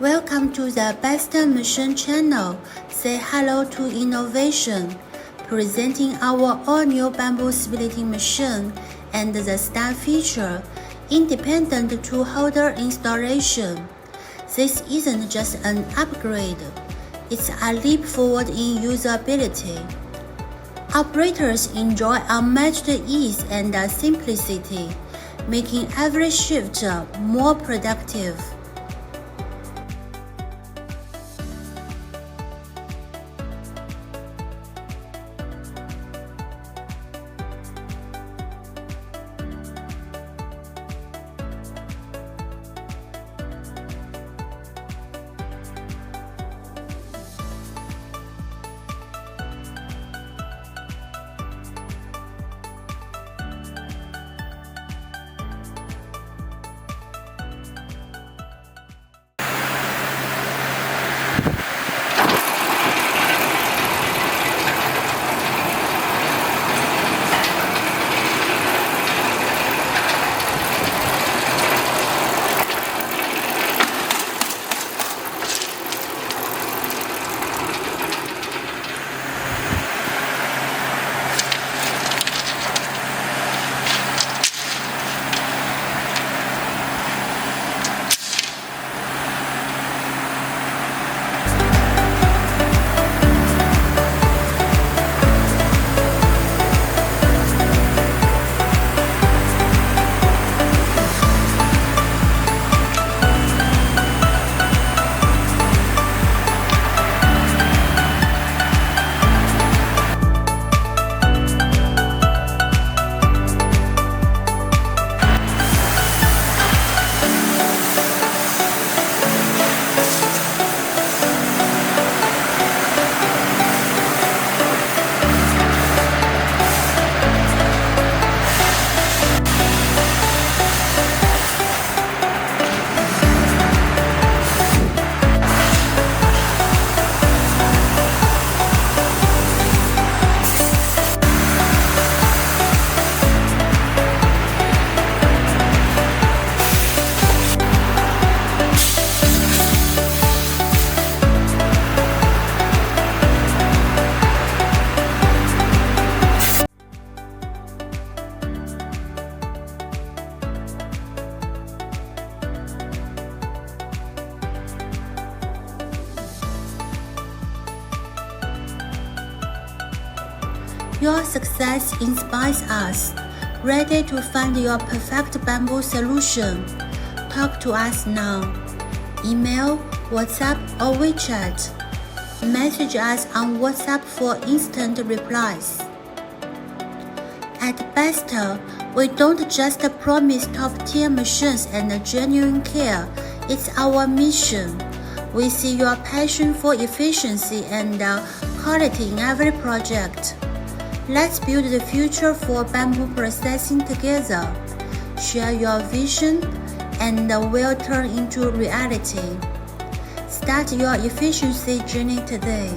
Welcome to the Besta Machine Channel. Say hello to innovation. Presenting our all-new bamboo splitting machine and the star feature, independent tool holder installation. This isn't just an upgrade, it's a leap forward in usability. Operators enjoy unmatched ease and simplicity, making every shift more productive. Your success inspires us. Ready to find your perfect bamboo solution? Talk to us now. Email, WhatsApp, or WeChat. Message us on WhatsApp for instant replies. At Besta, we don't just promise top-tier machines and genuine care. It's our mission. We see your passion for efficiency and quality in every project. Let's build the future for bamboo processing together. Share your vision and we'll turn into reality. Start your efficiency journey today.